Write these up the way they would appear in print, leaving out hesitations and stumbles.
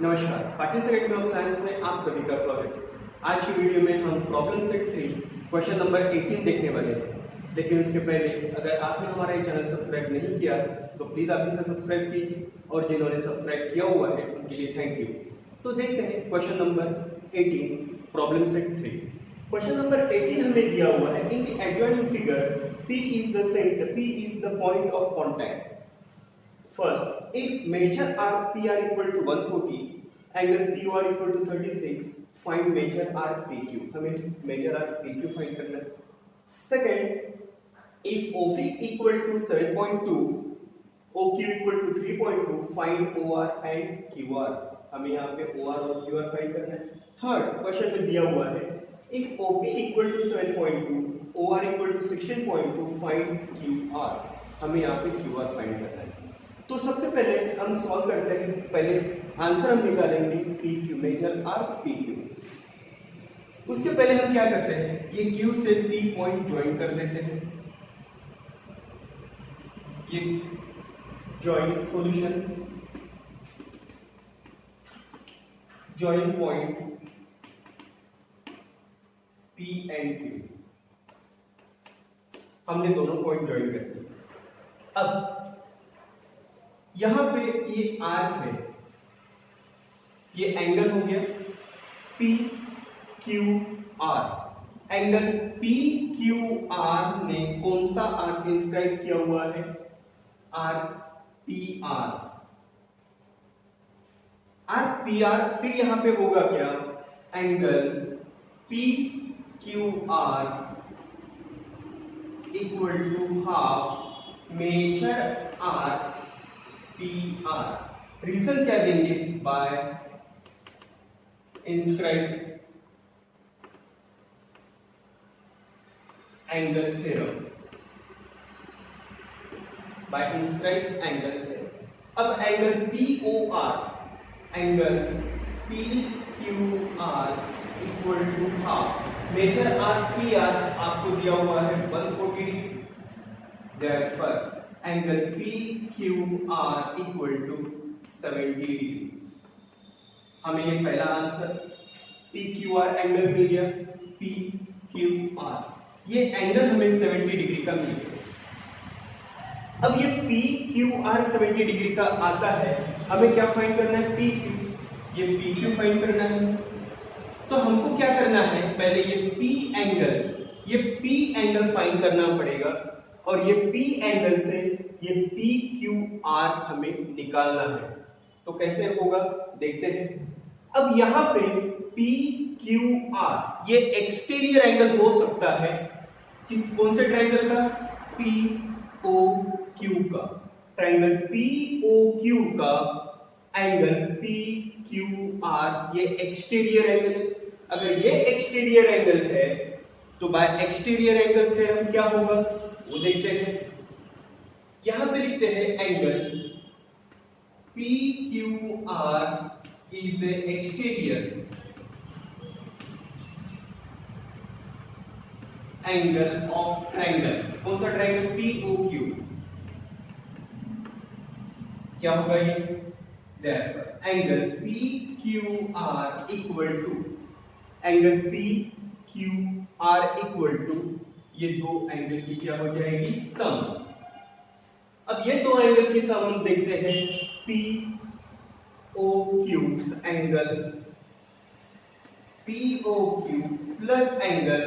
नमस्कार, Patil academy of science में आप सभी का स्वागत है। आज की वीडियो में हम प्रॉब्लम सेट 3 क्वेश्चन नंबर 18 देखने वाले हैं। लेकिन उसके पहले अगर आपने हमारा ये चैनल सब्सक्राइब नहीं किया तो प्लीज़ आप इसे सब्सक्राइब कीजिए और जिन्होंने सब्सक्राइब किया हुआ है उनके लिए थैंक यू। तो देखते हैं question number 18 problem set 3। Question number 18 हमें दिया हुआ है। In the adjoining figure P is the center, P is the point of contact. First, if measure RPR equal to 140, angle POR equal to 36, find measure RPQ. हमें measure RPQ find करना है. Second, if OP equal to 7.2, OQ equal to 3.2, find OR and QR. हमें यहाँ पे OR और QR find करना है. Third, question में दिया हुआ है. If OP equal to 7.2, OR equal to 16.2, find QR. हमें यहाँ पे QR find करना है. तो सबसे पहले हम सॉल्व करते हैं। पहले आंसर हम निकालेंगे PQ, मेजर आर PQ। उसके पहले हम क्या करते हैं, ये Q से P पॉइंट ज्वाइन कर देते हैं। ये join solution, join point P and Q, हमने दोनों पॉइंट ज्वाइन कर दिए। अब यहां पे ये आर्क है, ये एंगल हो गया P Q R. Angle P Q R ने कौन सा आर्क इंस्क्राइब किया हुआ है, R P R, arc P R. फिर यहां पे होगा क्या, angle P Q R equal to half major R PR। रीजन क्या देंगे, by inscribe angle theorem, by inscribe angle theorem. अब angle POR, angle PQR equal to half major RPR आपको दिया हुआ है 140 degree. Therefore angle PQR equal to 70 degree. हमें ये पहला आंसर PQR एंगल मिल गया। PQR ये एंगल हमें 70 डिग्री का मिल गया। अब ये PQR 70 डिग्री का आता है, हमें क्या फाइंड करना है, PQ। ये PQ फाइंड करना है। तो हमको क्या करना है, पहले ये P एंगल फाइंड करना पड़ेगा और ये P एंगल से ये PQR हमें निकालना है। तो कैसे होगा देखते हैं। अब यहाँ पे PQR ये एक्सटीरियर एंगल हो सकता है, कौन से ट्रायंगल का, POQ का। ट्रायंगल POQ का एंगल PQR ये एक्सटीरियर एंगल है। अगर ये एक्सटीरियर एंगल है तो बाय एक्सटीरियर एंगल थ्योरम क्या होगा वो देखते हैं। यहां पे लिखते हैं angle PQR is exterior angle of triangle. कौन सा ट्रायंगल, POQ। क्या होगा ये, therefore angle PQR equal to, angle PQR equal to ये दो एंगल की क्या हो जाएगी, सम। अब ये दो एंगल की सम हम देखते हैं, POQ angle POQ plus angle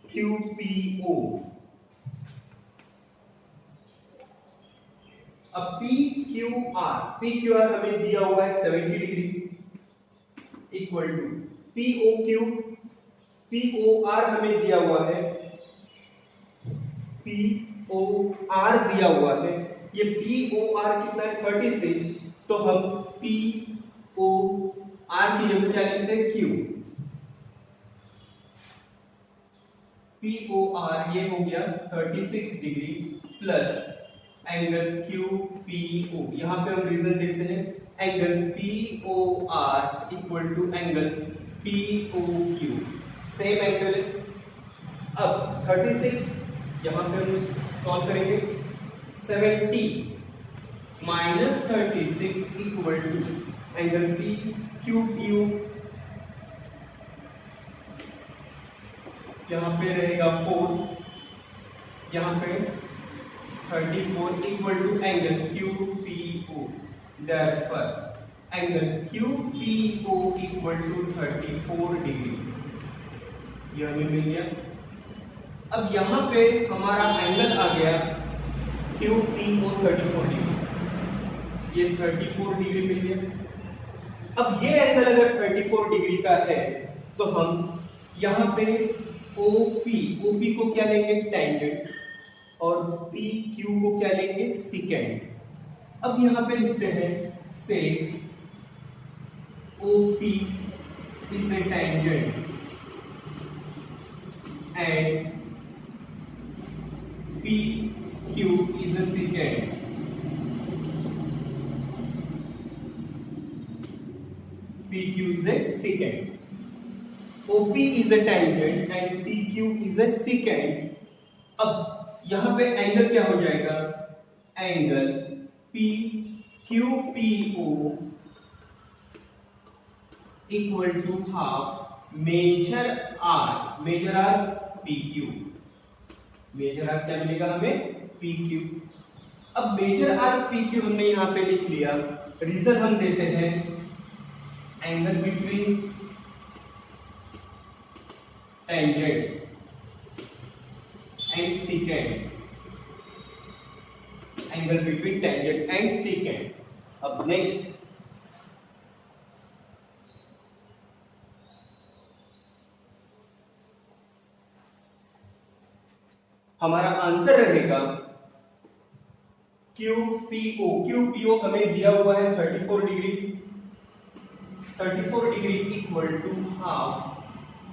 QPO। अब PQR हमें दिया हुआ है 70 डिग्री इक्वल टू POR हमें दिया हुआ है, POR दिया हुआ है। ये POR कितना है, 36। तो हम POR की जगह क्या लिखते हैं, Q। POR ये हो गया 36 डिग्री प्लस एंगल QPO। यहां पे हम रीजन देखते हैं, angle POR equal to angle POQ, same angle. अब 36 यहां पे हम सॉल्व करेंगे, 70 -36 equal to angle P Q U, यहाँ पे रहेगा 4, यहाँ पे 34 equal to angle Q P O. Therefore angle Q P O equal to 34 degree, यह हमें मिल गया। अब यहाँ पे हमारा एंगल आ गया क्यू पी ओ 34 डिग्री, ये 34 डिग्री मिल गया। अब ये एंगल अगर 34 डिग्री का है तो हम यहाँ पे ओपी को क्या लेंगे, टेंजेंट, और पी क्यू को क्या लेंगे, सेकेंड। अब यहाँ पे लिखते हैं से OP is a tangent and P Q is a second. PQ is a secant. OP is a tangent and PQ is a secant. अब यहाँ पे एंगल क्या हो जाएगा, angle PQPO equal to half major R PQ, major R क्या मिलेगा हमें, PQ। अब मेजर R PQ हमने यहाँ पे लिख लिया, रीजन हम देते हैं angle between tangent and secant, angle between tangent and secant. अब नेक्स्ट हमारा आंसर रहेगा QPO हमें दिया हुआ है 34 degree, 34 degree equal to half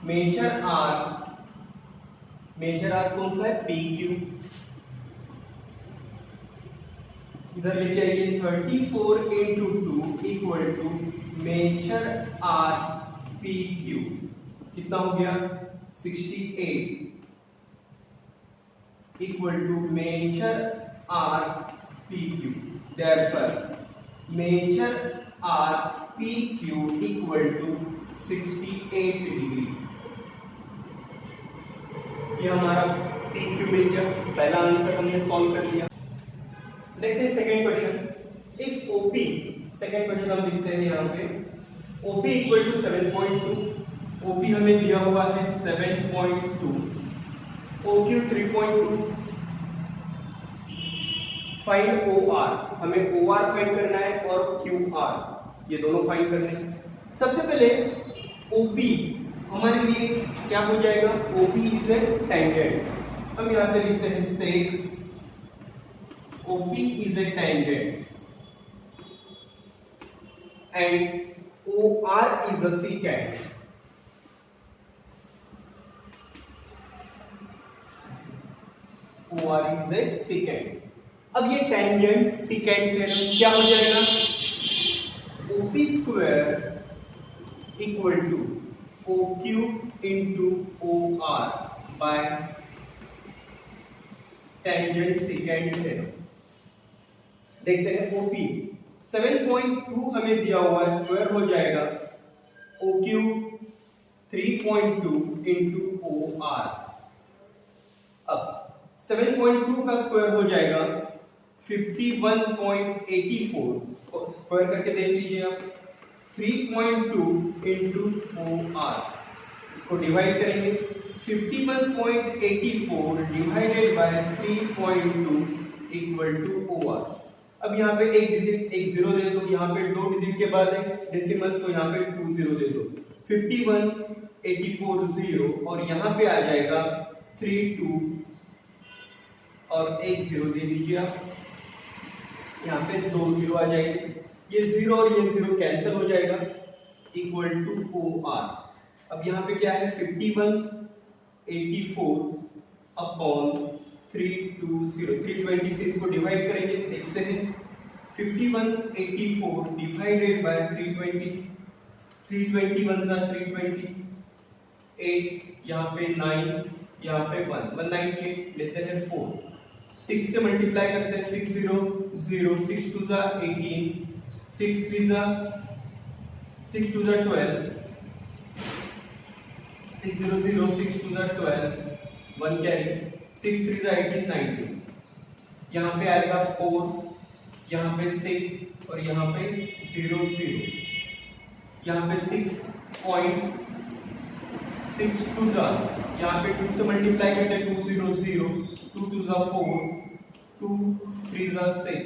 major R कौन सा है, PQ। इधर लेके आइए 34 into 2 equal to major R PQ, कितना हो गया 68 equal to major R PQ। Therefore major R PQ equal to 68 degree. ये हमारा PQ मिल गया, पहला आंसर हमने सॉल्व कर लिया। देखते हैं second question. If OP, second question हम लिखते हैं यहाँ पे OP इक्वल टू 7.2, OP हमें दिया हुआ है 7.2, OQ 3.2, फाइंड OR, हमें OR फाइंड करना है और QR, ये दोनों फाइंड करने हैं। सबसे पहले OP हमारे लिए क्या हो जाएगा, OP इज ए टेंजेंट। हम यहाँ पे लिखते हैं सेक OP is a tangent and OR is a secant. OR is a secant. अब ये टेंजेंट सेकेंड थ्योरम क्या हो जाएगा, OP square equal to OQ into OR by tangent secant theorem. देखते हैं OP 7.2 हमें दिया हुआ है, स्क्वायर हो जाएगा OQ 3.2 इंटू OR। अब 7.2 का स्क्वायर हो जाएगा 51.84, स्क्वायर करके देख लीजिए आप, 3.2 इंटू OR, इसको डिवाइड करेंगे 51.84 divided by 3.2 equal to OR। अब यहाँ पे एक डिजिट एक जीरो दे दो, यहाँ पे दो डिजिट के बाद एक डेसिमल, तो यहाँ पे 2 जीरो दे दो, 51.84 जीरो, और यहाँ पे आ जाएगा 32 और एक जीरो दे दीजिए आप, यहाँ पे 2 जीरो आ जाएंगे, ये जीरो और ये जीरो कैंसिल हो जाएगा, इक्वल टू OR। अब यहाँ पे क्या है 51.84 अपॉन 320 को डिवाइड करेंगे, देखते हैं 51.84 डिवाइडेड बाय 320, 321 का 320, 8 यहाँ पे 9, यहाँ पे 1, 198 लेते हैं 4, 6 से मल्टीप्लाई करते हैं, 6 0 0, 6 2 जा 18, 6 3 जा 6 2 जा 12, 6 0 0, 6 2 जा 12, 1 कैरी, 6 3 जा 18 19, यहाँ पे आएगा 4, यहाँ पे 6 और यहाँ पे 0 0, यहाँ पे 6.6 जा, यहाँ पे 2 से मल्टीप्लाई करते हैं, 2 0 0, 2 2 जा 4, 2 3 जा 6,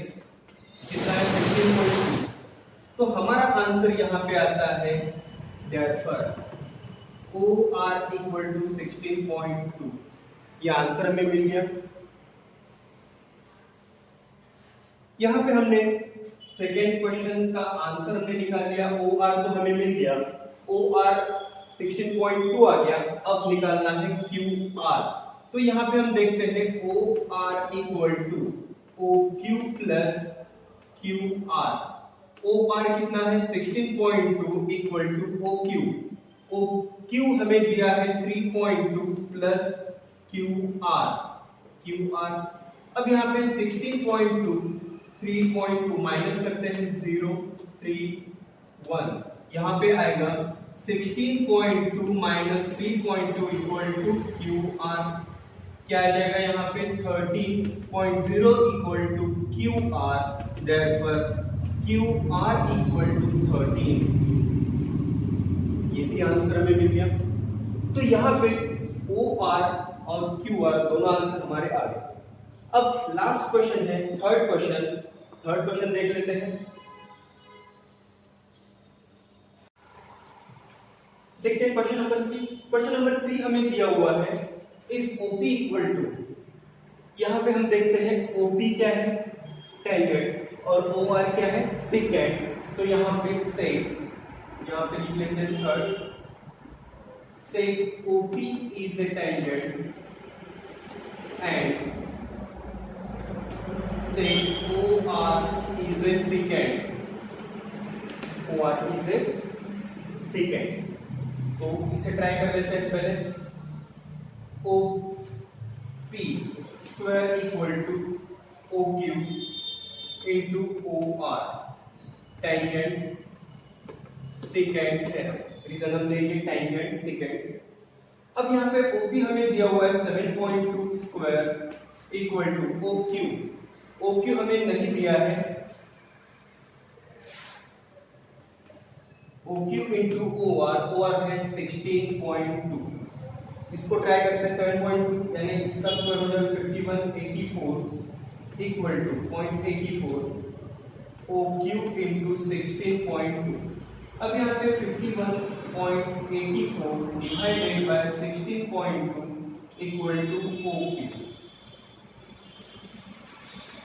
कितना है 16.2। तो हमारा आंसर यहाँ पे आता है therefore OR equal to 16.2। ये आंसर हमें मिल गया। यहाँ पे हमने सेकेंड क्वेश्चन का आंसर हमने निकाल लिया, OR तो हमें मिल गया, OR 16.2 आ गया। अब निकालना है QR। तो यहाँ पे हम देखते हैं OR equal to OQ plus QR। OR कितना है 16.2 इक्वल टू OQ। OQ हमें दिया है 3.2 प्लस QR। अब यहाँ पे 16.2 3.2 माइनस करते हैं 0 3 1, यहाँ पे आएगा 16.2 माइनस 3.2 इक्वल टू QR। क्या आ जाएगा यहाँ पे 13.0 equal to QR। Therefore QR equal to 13। ये भी आंसर हमें मिल गया। तो यहाँ पे OR और QR दोनों आंसर हमारे आ गए। अब लास्ट क्वेश्चन है थर्ड क्वेश्चन देख लेते हैं। देखते हैं क्वेश्चन नंबर 3। क्वेश्चन नंबर 3 हमें दिया हुआ है इफ OP इक्वल टू, यहाँ पे हम देखते हैं OP क्या है टेंजेंट और OR क्या है सेकेंड। तो यहाँ पे सेक, यहाँ पे लिख लेते हैं थर्ड, सेक OP is a tangent and सेक OR is a secant. OR is a secant. तो इसे ट्राई कर लेते हैं पहले। OP square equal to OQ into OR tangent secant है। रीजन हम देंगे टेंजेंट सेकेंड। अब यहाँ पे OP हमें दिया हुआ है 7.2 square equal to OQ। OQ हमें नहीं दिया है, OQ इंटू OR है 16.2। इसको ट्राई करते हैं 7.2 यानी इसका स्क्वायर हो जाएगा 5184 इक्वल टू 0.84 OQ इंटू 16.2। अब यहाँ पे 51.84 divided by 16.2 equal to OQ।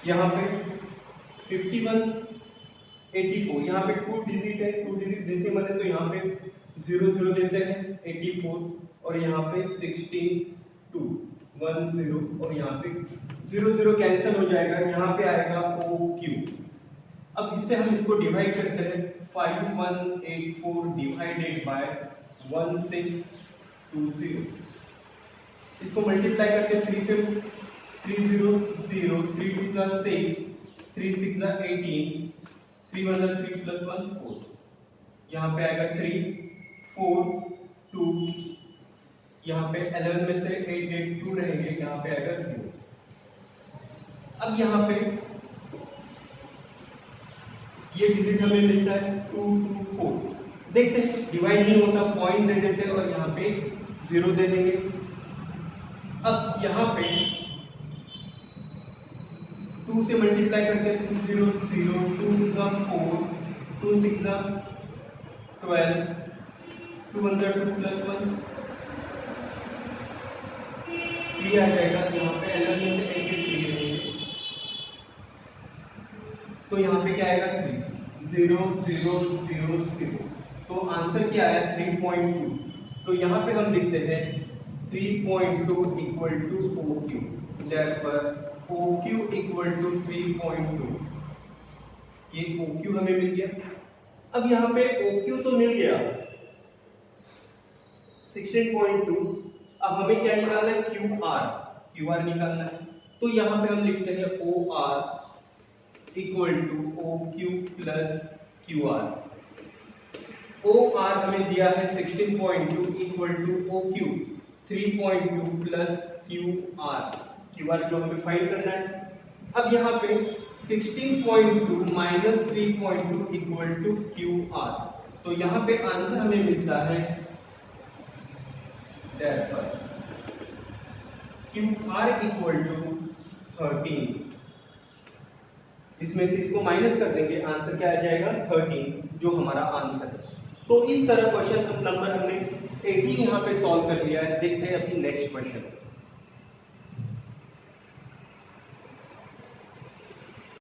यहाँ पे 5184, यहाँ पे 2 डिजिट है, 2 डिजिट डेसिमल है, तो यहाँ पे 0 0 देते हैं 84 और यहाँ पे 16 2 1 0 और यहाँ पे 0 0 कैंसिल हो जाएगा, यहाँ पे आएगा OQ। अब इससे हम इसको डिवाइड करते हैं 5184 डिवाइडेड बाय 1620। इसको मल्टीप्लाई करके 3 से 3 0 0, 3 2 जा 6, 3 6 जा 18, 3 1 जा 3 प्लस 1 4, यहाँ पे आएगा 3 4 2, यहाँ पे 11 में से 8 8 2 रहेंगे, यहाँ पे आएगा 0। अब यहाँ पे ये डिजिट हमें मिलता है 2 2 4। देखते हैं डिवाइड नहीं होता, पॉइंट दे देते हैं और यहाँ पे 0 दे देंगे। अब यहाँ पे 2 से मल्टीप्लाई करते हैं 2 0 0, 2 जा 4, 2 6 जा 12, 2 1 जा 2 प्लस 1 3 आ जाएगा, यहाँ पे 11 में से 8 3 लेंगे, तो यहाँ पे क्या आएगा 3 0 0 0 0। तो आंसर क्या आया 3.2। तो यहाँ पे हम लिखते हैं 3.2 equal to OQ। Therefore OQ equal to 3.2। ये OQ हमें मिल गया। अब यहाँ पे OQ तो मिल गया 16.2। अब हमें क्या निकालना है QR निकालना है। तो यहाँ पे हम लिखते हैं O R equal to O Q plus Q R. O R हमें दिया है 16.2 equal to O Q 3.2 plus Q R जो हमें फाइंड करना है। अब यहाँ पे 16.2 minus 3.2 equal to Q R, तो यहाँ पे आंसर हमें मिलता है क्यू आर इक्वल टू 13। इसमें से इसको माइनस कर देंगे, आंसर क्या आ जाएगा 13, जो हमारा आंसर है। तो इस तरह क्वेश्चन नंबर हमने 18 यहाँ पे सॉल्व कर लिया है। देखते हैं अपनी नेक्स्ट क्वेश्चन।